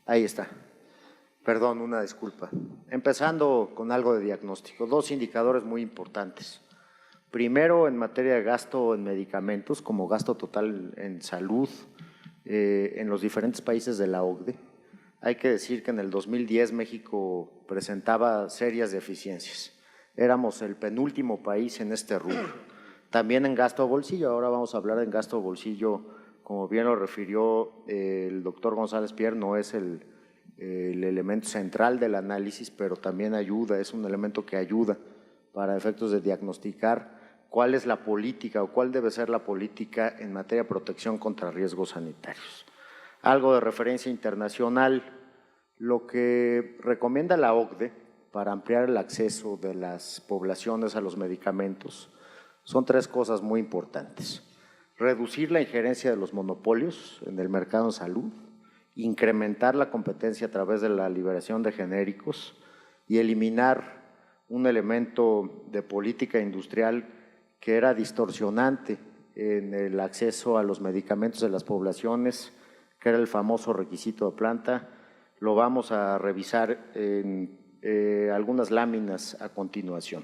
Ahí está. Perdón, una disculpa. Empezando con algo de diagnóstico, dos indicadores muy importantes. Primero, en materia de gasto en medicamentos, como gasto total en salud en los diferentes países de la OCDE. Hay que decir que en el 2010 México presentaba serias deficiencias. Éramos el penúltimo país en este rubro. También en gasto a bolsillo, ahora vamos a hablar en gasto a bolsillo, como bien lo refirió el doctor González Pierre, no es el elemento central del análisis, pero también ayuda, es un elemento que ayuda para efectos de diagnosticar cuál es la política o cuál debe ser la política en materia de protección contra riesgos sanitarios. Algo de referencia internacional, lo que recomienda la OCDE para ampliar el acceso de las poblaciones a los medicamentos son tres cosas muy importantes. Reducir la injerencia de los monopolios en el mercado de salud, incrementar la competencia a través de la liberación de genéricos y eliminar un elemento de política industrial que era distorsionante en el acceso a los medicamentos de las poblaciones, que era el famoso requisito de planta. Lo vamos a revisar en algunas láminas a continuación.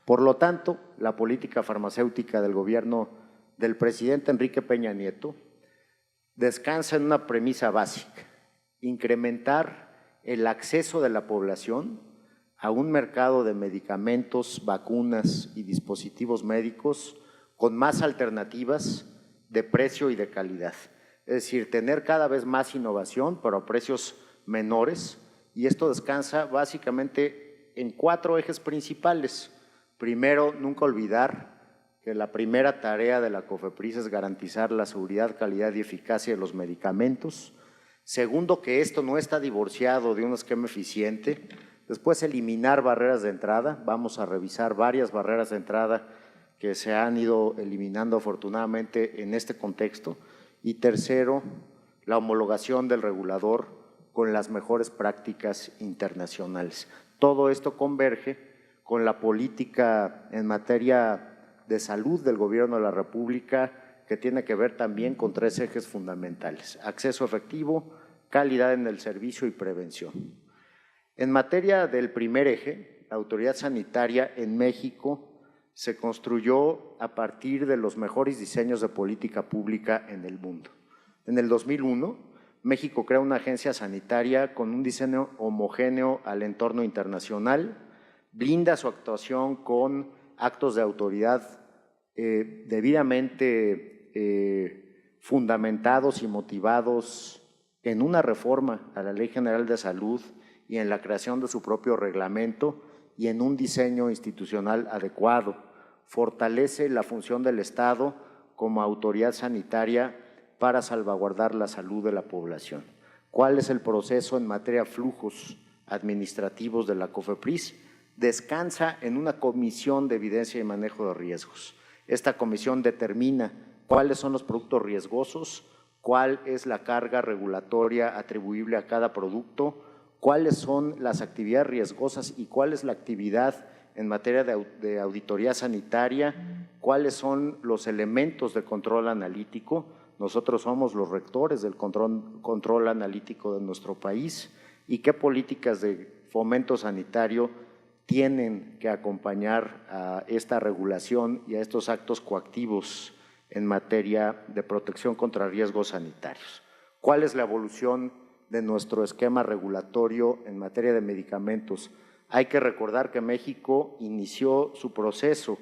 Por lo tanto, la política farmacéutica del gobierno del presidente Enrique Peña Nieto descansa en una premisa básica: incrementar el acceso de la población a un mercado de medicamentos, vacunas y dispositivos médicos con más alternativas de precio y de calidad. Es decir, tener cada vez más innovación, pero a precios menores, y esto descansa básicamente en cuatro ejes principales. Primero, nunca olvidar que la primera tarea de la COFEPRIS es garantizar la seguridad, calidad y eficacia de los medicamentos. Segundo, que esto no está divorciado de un esquema eficiente. Después, eliminar barreras de entrada. Vamos a revisar varias barreras de entrada que se han ido eliminando afortunadamente en este contexto. Y tercero, la homologación del regulador con las mejores prácticas internacionales. Todo esto converge con la política en materia de salud del Gobierno de la República, que tiene que ver también con tres ejes fundamentales: acceso efectivo, calidad en el servicio y prevención. En materia del primer eje, la autoridad sanitaria en México se construyó a partir de los mejores diseños de política pública en el mundo. En el 2001, México crea una agencia sanitaria con un diseño homogéneo al entorno internacional, blinda su actuación con actos de autoridad debidamente fundamentados y motivados en una reforma a la Ley General de Salud y en la creación de su propio reglamento y en un diseño institucional adecuado. Fortalece la función del Estado como autoridad sanitaria para salvaguardar la salud de la población. ¿Cuál es el proceso en materia de flujos administrativos de la COFEPRIS? Descansa en una comisión de evidencia y manejo de riesgos. Esta comisión determina cuáles son los productos riesgosos, cuál es la carga regulatoria atribuible a cada producto, cuáles son las actividades riesgosas y cuál es la actividad en materia de auditoría sanitaria, cuáles son los elementos de control analítico. Nosotros somos los rectores del control analítico de nuestro país, y qué políticas de fomento sanitario tienen que acompañar a esta regulación y a estos actos coactivos en materia de protección contra riesgos sanitarios. ¿Cuál es la evolución de nuestro esquema regulatorio en materia de medicamentos? Hay que recordar que México inició su proceso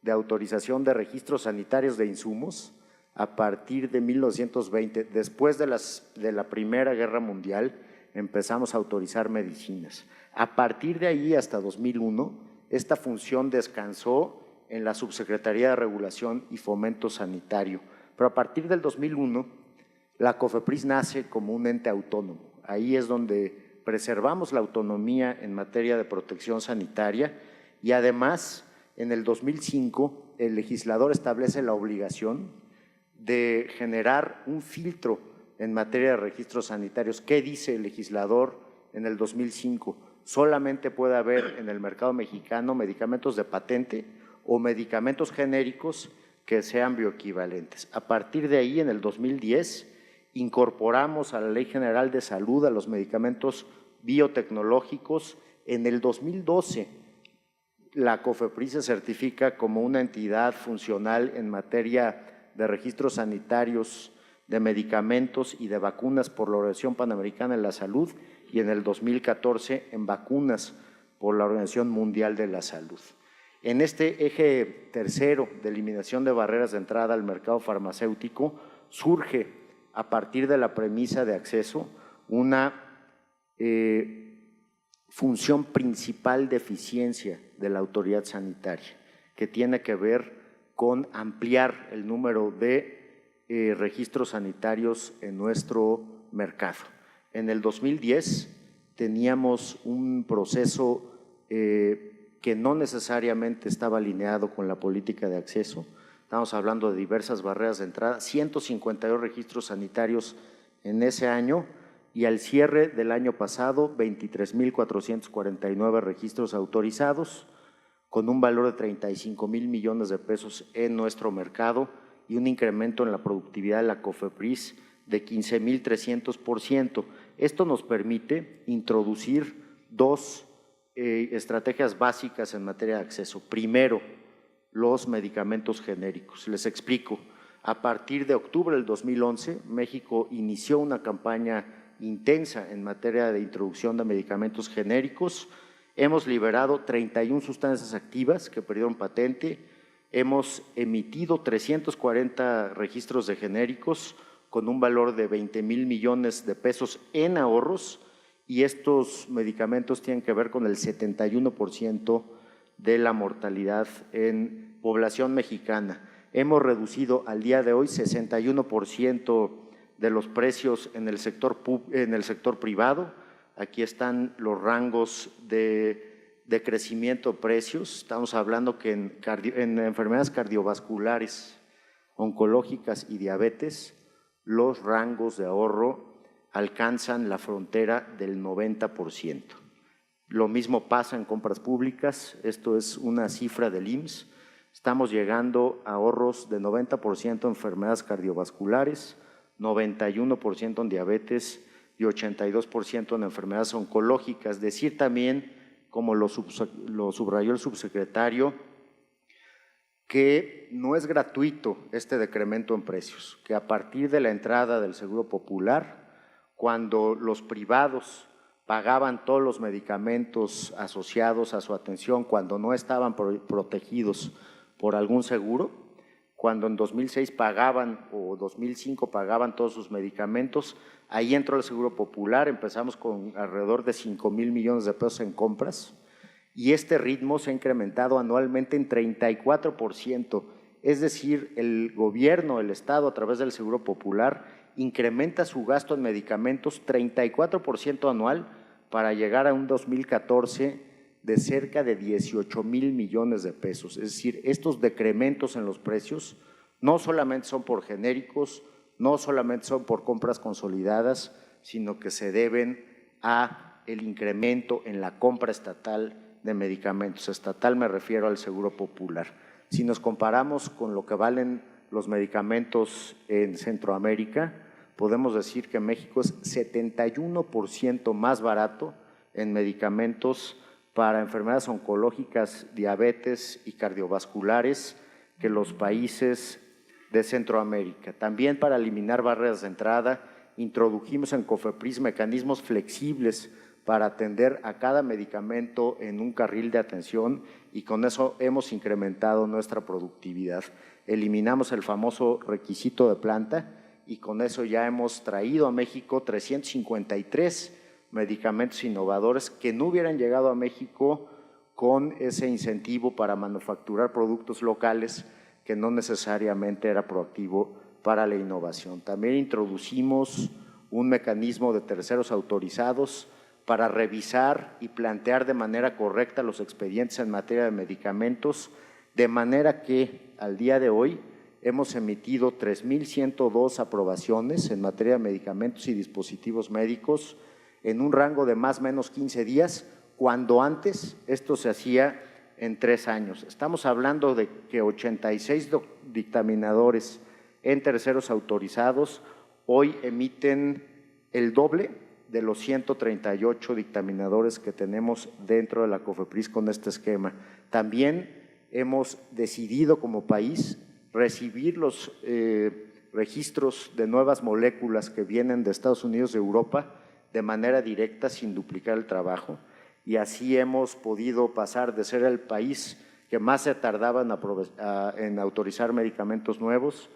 de autorización de registros sanitarios de insumos a partir de 1920. Después de la Primera Guerra Mundial empezamos a autorizar medicinas. A partir de ahí hasta 2001, esta función descansó en la Subsecretaría de Regulación y Fomento Sanitario, pero a partir del 2001 la COFEPRIS nace como un ente autónomo. Ahí es donde preservamos la autonomía en materia de protección sanitaria, y además en el 2005 el legislador establece la obligación de generar un filtro en materia de registros sanitarios. ¿Qué dice el legislador en el 2005? Solamente puede haber en el mercado mexicano medicamentos de patente o medicamentos genéricos que sean bioequivalentes. A partir de ahí, en el 2010, incorporamos a la Ley General de Salud a los medicamentos biotecnológicos. En el 2012, la COFEPRIS se certifica como una entidad funcional en materia de registros sanitarios de medicamentos y de vacunas por la Organización Panamericana de la Salud, y en el 2014 en vacunas por la Organización Mundial de la Salud. En este eje tercero de eliminación de barreras de entrada al mercado farmacéutico surge, a partir de la premisa de acceso, una función principal de eficiencia de la autoridad sanitaria, que tiene que ver con ampliar el número de registros sanitarios en nuestro mercado. En el 2010 teníamos un proceso que no necesariamente estaba alineado con la política de acceso. Estamos hablando de diversas barreras de entrada, 152 registros sanitarios en ese año, y al cierre del año pasado 23,449 registros autorizados, con un valor de 35,000 millones de pesos en nuestro mercado y un incremento en la productividad de la COFEPRIS de 15,300%. Esto nos permite introducir dos estrategias básicas en materia de acceso. Primero, los medicamentos genéricos. Les explico. A partir de octubre del 2011, México inició una campaña intensa en materia de introducción de medicamentos genéricos. Hemos liberado 31 sustancias activas que perdieron patente. Hemos emitido 340 registros de genéricos con un valor de 20,000 millones de pesos en ahorros, y estos medicamentos tienen que ver con el 71% de la mortalidad en población mexicana. Hemos reducido al día de hoy 61% de los precios en el sector privado. Aquí están los rangos de crecimiento de precios. Estamos hablando que en enfermedades cardiovasculares, oncológicas y diabetes, los rangos de ahorro alcanzan la frontera del 90%. Lo mismo pasa en compras públicas. Esto es una cifra del IMSS. Estamos llegando a ahorros de 90% en enfermedades cardiovasculares, 91% en diabetes y 82% en enfermedades oncológicas. Decir también, como lo subrayó el subsecretario, que no es gratuito este decremento en precios, que a partir de la entrada del Seguro Popular, cuando los privados pagaban todos los medicamentos asociados a su atención, cuando no estaban protegidos por algún seguro, cuando en 2006 pagaban o 2005 pagaban todos sus medicamentos, ahí entró el Seguro Popular, empezamos con alrededor de 5,000 millones de pesos en compras, y este ritmo se ha incrementado anualmente en 34%, es decir, el gobierno, el Estado, a través del Seguro Popular, incrementa su gasto en medicamentos 34% anual para llegar a un 2014 de cerca de 18,000 millones de pesos. Es decir, estos decrementos en los precios no solamente son por genéricos, no solamente son por compras consolidadas, sino que se deben a el incremento en la compra estatal de medicamentos. Estatal me refiero al Seguro Popular. Si nos comparamos con lo que valen los medicamentos en Centroamérica, podemos decir que México es 71% más barato en medicamentos para enfermedades oncológicas, diabetes y cardiovasculares que los países de Centroamérica. También, para eliminar barreras de entrada, introdujimos en COFEPRIS mecanismos flexibles para atender a cada medicamento en un carril de atención, y con eso hemos incrementado nuestra productividad. Eliminamos el famoso requisito de planta y con eso ya hemos traído a México 353 medicamentos innovadores que no hubieran llegado a México con ese incentivo para manufacturar productos locales, que no necesariamente era proactivo para la innovación. También introducimos un mecanismo de terceros autorizados para revisar y plantear de manera correcta los expedientes en materia de medicamentos, de manera que al día de hoy hemos emitido 3,102 aprobaciones en materia de medicamentos y dispositivos médicos en un rango de más o menos 15 días, cuando antes esto se hacía en 3 años. Estamos hablando de que 86 dictaminadores en terceros autorizados hoy emiten el doble de los 138 dictaminadores que tenemos dentro de la COFEPRIS con este esquema. También hemos decidido como país recibir los registros de nuevas moléculas que vienen de Estados Unidos y Europa de manera directa sin duplicar el trabajo, y así hemos podido pasar de ser el país que más se tardaba en autorizar medicamentos nuevos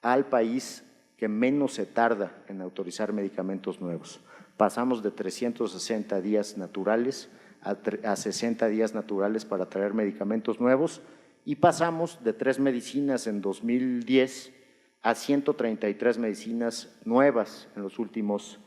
al país que menos se tarda en autorizar medicamentos nuevos. Pasamos de 360 días naturales a 60 días naturales para traer medicamentos nuevos, y pasamos de 3 medicinas en 2010 a 133 medicinas nuevas en los últimos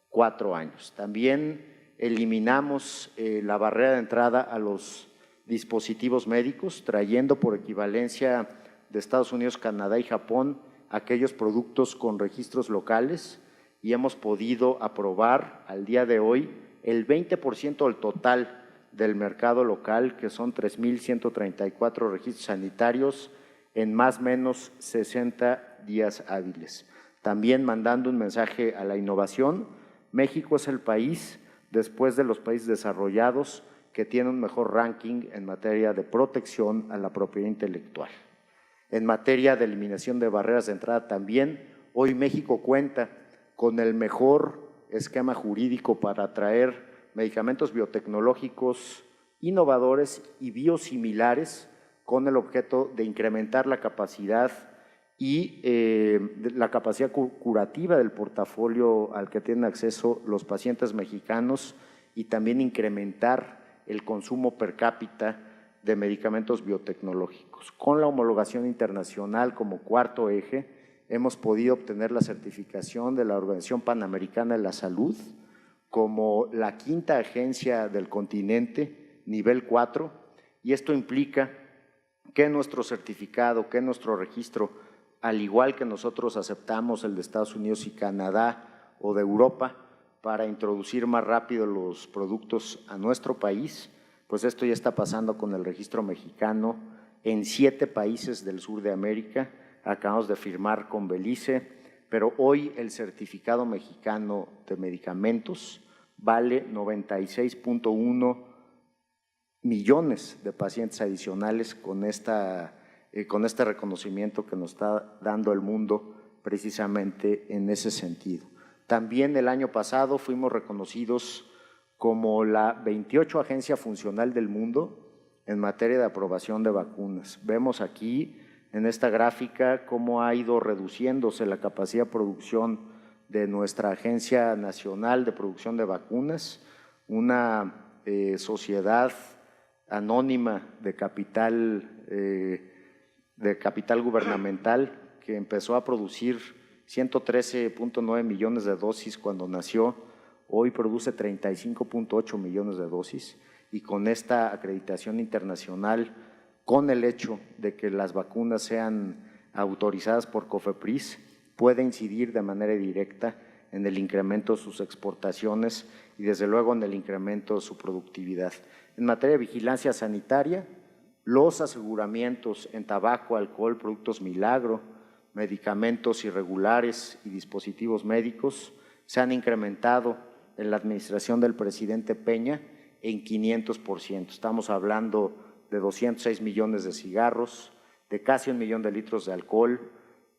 4 años. También eliminamos la barrera de entrada a los dispositivos médicos, trayendo por equivalencia de Estados Unidos, Canadá y Japón aquellos productos con registros locales, y hemos podido aprobar al día de hoy el 20% del total del mercado local, que son 3,134 registros sanitarios en más o menos 60 días hábiles. También mandando un mensaje a la innovación, México es el país, después de los países desarrollados, que tiene un mejor ranking en materia de protección a la propiedad intelectual. En materia de eliminación de barreras de entrada también, hoy México cuenta con el mejor esquema jurídico para atraer medicamentos biotecnológicos innovadores y biosimilares, con el objeto de incrementar la capacidad y la capacidad curativa del portafolio al que tienen acceso los pacientes mexicanos, y también incrementar el consumo per cápita de medicamentos biotecnológicos. Con la homologación internacional como cuarto eje, hemos podido obtener la certificación de la Organización Panamericana de la Salud como la quinta agencia del continente, nivel 4, y esto implica que nuestro certificado, que nuestro registro, al igual que nosotros aceptamos el de Estados Unidos y Canadá o de Europa para introducir más rápido los productos a nuestro país, pues esto ya está pasando con el registro mexicano en 7 países del sur de América. Acabamos de firmar con Belice, pero hoy el certificado mexicano de medicamentos vale 96.1 millones de pacientes adicionales con este reconocimiento que nos está dando el mundo precisamente en ese sentido. También el año pasado fuimos reconocidos como la 28 agencia funcional del mundo en materia de aprobación de vacunas. Vemos aquí en esta gráfica cómo ha ido reduciéndose la capacidad de producción de nuestra Agencia Nacional de Producción de Vacunas, una sociedad anónima de capital gubernamental que empezó a producir 113.9 millones de dosis cuando nació, hoy produce 35.8 millones de dosis, y con esta acreditación internacional, con el hecho de que las vacunas sean autorizadas por COFEPRIS, puede incidir de manera directa en el incremento de sus exportaciones y desde luego en el incremento de su productividad. En materia de vigilancia sanitaria, los aseguramientos en tabaco, alcohol, productos milagro, medicamentos irregulares y dispositivos médicos se han incrementado en la administración del presidente Peña en 500%. Estamos hablando de 206 millones de cigarros, de casi 1 millón de litros de alcohol,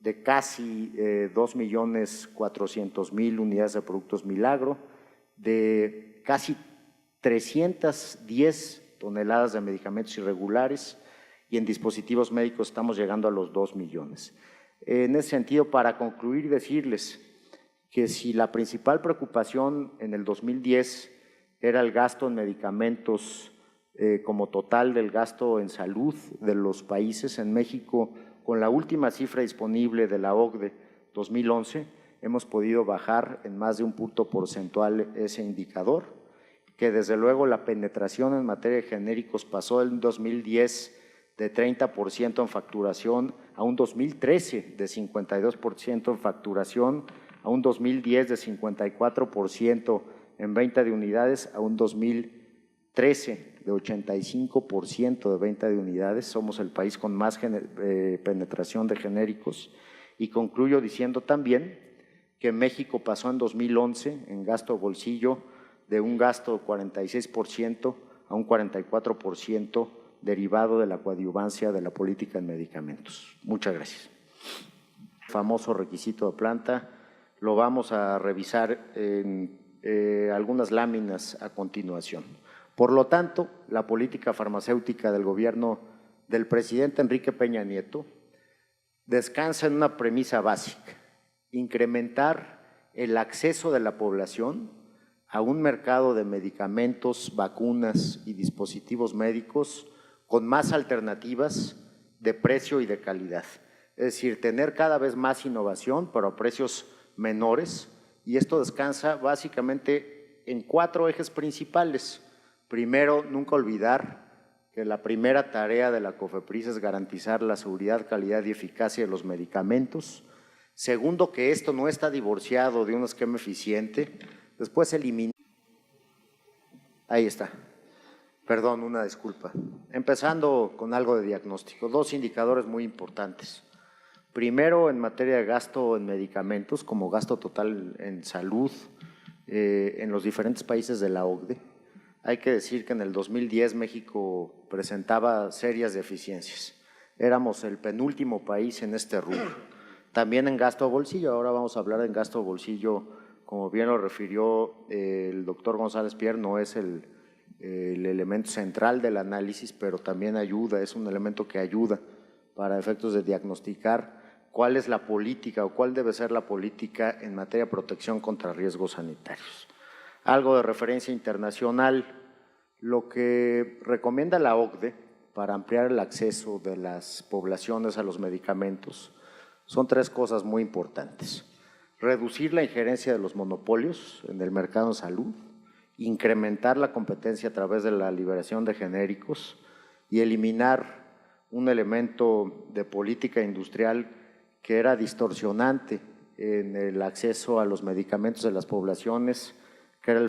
de casi 2.400.000 unidades de productos milagro, de casi 310 toneladas de medicamentos irregulares, y en dispositivos médicos estamos llegando a los 2 millones. En ese sentido, para concluir, decirles que si la principal preocupación en el 2010 era el gasto en medicamentos como total del gasto en salud de los países, en México, con la última cifra disponible de la OCDE 2011, hemos podido bajar en más de 1 punto porcentual ese indicador, que desde luego la penetración en materia de genéricos pasó en 2010 de 30% en facturación a un 2013 de 52% en facturación, a un 2010 de 54% en venta de unidades, a un 2013 de 85% de venta de unidades. Somos el país con más penetración de genéricos. Y concluyo diciendo también que México pasó en 2011 en gasto bolsillo de un gasto de 46% a un 44% derivado de la coadyuvancia de la política en medicamentos. Muchas gracias. El famoso requisito de planta lo vamos a revisar en algunas láminas a continuación. Por lo tanto, la política farmacéutica del gobierno del presidente Enrique Peña Nieto descansa en una premisa básica: incrementar el acceso de la población a un mercado de medicamentos, vacunas y dispositivos médicos con más alternativas de precio y de calidad. Es decir, tener cada vez más innovación, pero a precios menores, y esto descansa básicamente en 4 ejes principales. Primero, nunca olvidar que la primera tarea de la COFEPRIS es garantizar la seguridad, calidad y eficacia de los medicamentos. Segundo, que esto no está divorciado de un esquema eficiente. Después eliminar… Ahí está. Perdón, una disculpa. Empezando con algo de diagnóstico, 2 indicadores muy importantes. Primero, en materia de gasto en medicamentos, como gasto total en salud en los diferentes países de la OCDE. Hay que decir que en el 2010 México presentaba serias deficiencias. Éramos el penúltimo país en este rubro. También en gasto a bolsillo, ahora vamos a hablar en gasto a bolsillo, como bien lo refirió el doctor González Pierre, no es el elemento central del análisis, pero también ayuda, es un elemento que ayuda para efectos de diagnosticar cuál es la política o cuál debe ser la política en materia de protección contra riesgos sanitarios. Algo de referencia internacional, lo que recomienda la OCDE para ampliar el acceso de las poblaciones a los medicamentos son 3 cosas muy importantes: reducir la injerencia de los monopolios en el mercado de salud, incrementar la competencia a través de la liberación de genéricos y eliminar un elemento de política industrial que era distorsionante en el acceso a los medicamentos de las poblaciones, que era el